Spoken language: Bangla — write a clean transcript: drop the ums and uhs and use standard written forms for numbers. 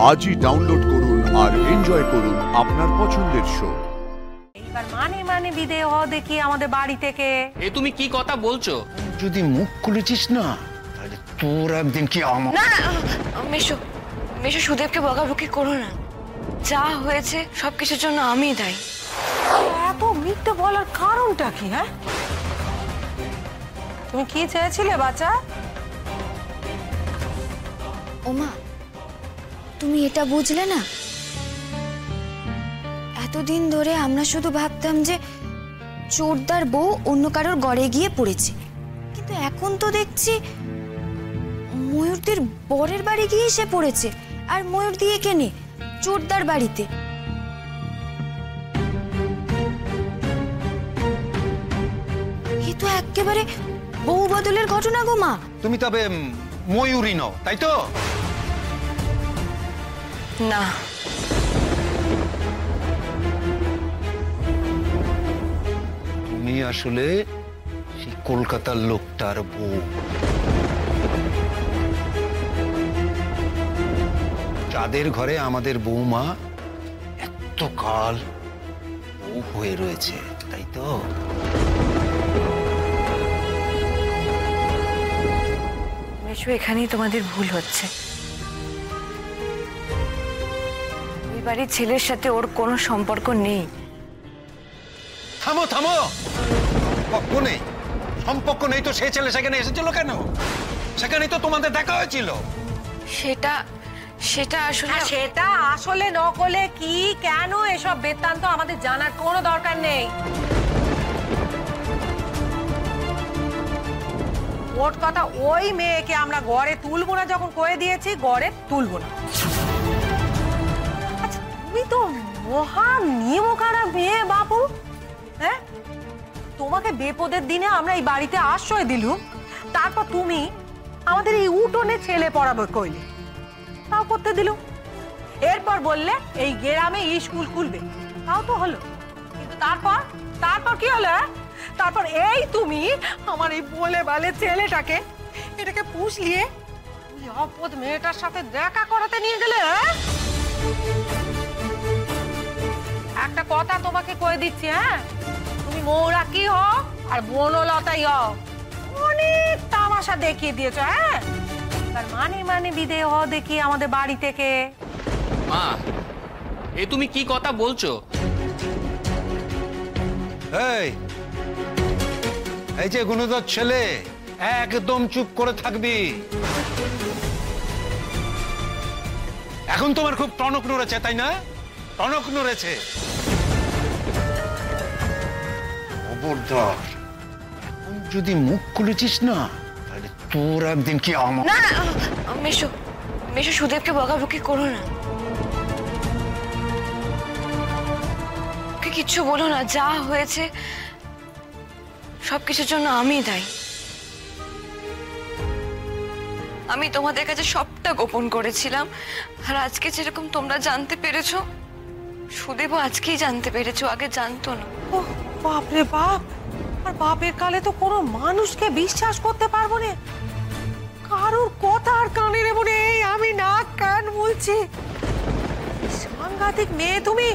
আজই ডাউনলোড করুন আর এনজয় করুন আপনার পছন্দের শো। এইবার মানে বিদে হ দেখি আমাদের বাড়ি থেকে। এ তুমি কি কথা বলছো? যদি মুখ খুলেছিস না তাহলে তোর একদিন কি আমার। না মেশো মেশো সুদেবকে বকাবকি করো না, যা হয়েছে সবকিছুর জন্য আমিই দায়ী। এত মিথ্যে বলার কারণটা কি? হ্যাঁ, তুমি কি চেয়েছিলে বাচ্চা? ওমা, তুমি এটা বুঝলে না? এতদিন ধরে আমরা শুধু ভাবতাম যে চোরদার বউ অন্য কারোর গড়ে গিয়ে পড়েছে, কিন্তু এখন তো দেখছি ময়ূরদের বরের বাড়ি গিয়ে সে পড়েছে, আর ময়ূর দিয়ে কেনে চোরদার বাড়িতে। এ তো একেবারে বউ বদলের ঘটনা গো মা। তুমি তবে ময়ূরী নও, তাই তো? না, তুমি আসলে সেই কলকাতার লোকটার বউ, যাদের ঘরে আমাদের বৌমা এতকাল বউ হয়ে রয়েছে, তাই তো? মেশো, এখানেই তোমাদের ভুল হচ্ছে। ওই বাড়ির ছেলের সাথে ওর কোনো সম্পর্ক নেই। থামো থামো, সম্পর্ক নেই? সম্পর্ক নেই তো সেই ছেলে সেখানে এসেছিল কেন? সেখানেই তো তোমাদের দেখা হয়েছিল। সেটা আসলে সেটা আসলে নকলে কি কেন এসব বৃত্তান্ত আমাদের জানার কোনো দরকার নেই। ওর কথা, ওই মেয়েকে আমরা গড়ে তুলবো না যখন কয়ে দিয়েছি, গড়ে তুলবো না। আচ্ছা, তুমি তো মহা নিয়মখানা মেয়ে বাবু। হ্যাঁ, তোমাকে বিপদের দিনে আমরা এই বাড়িতে আশ্রয় দিলুম, তারপর তুমি আমাদের এই উঠোনে ছেলে পড়াবো কইলে, তাও করতে দিল। এরপর বললে এই গ্রামে স্কুল খুলবে, তাও তো হলো। কিন্তু তারপর কি হলো? তারপর এই তুমি আমার এই বলে বালে ছেলেটাকে এটাকে পুষলিয়ে অপদ মেয়েটার সাথে দেখা করাতে নিয়ে গেলে। একটা কথা তোমাকে কয়ে দিচ্ছি, হ্যাঁ, তুমি মৌরা কি হও আর বনলতাই হও, অনেক তামাশা দেখিয়ে দিয়েছো। হ্যাঁ, তার মানে বিদে হ দেখি আমাদের বাড়ি থেকে। মা, এ তুমি কি কথা বলছো? এই যে গুণধর ছেলে, একদম চুপ করে থাকবি। এখন তোমার খুব টনক নড়েছে, তাই না? টনক নড়েছে। খবরদার, এখন যদি মুখ খুলেছিস না তাহলে তোর একদিন কি আমার। না মেশো মেশো সুদেবকে বকাবকি করো না, ওকে কিচ্ছু বলো না, যা হয়েছে সবকিছুর জন্য আমিই দায়ী। আমি তোমাদের কাছে সবটা গোপন করেছিলাম, আর আজকে যেরকম তোমরা জানতে পেরেছো, সুদেবও আজকেই জানতে পেরেছো, আগে জানতো না। ও বাপরে বাপ, আর বাপের কালে তো কোনো মানুষকে বিশ্বাস করতে পারবো না, কারোর কথা আর কানে নেবো না। এই আমি নাক কান বলছি, সাংঘাতিক মেয়ে তুমি।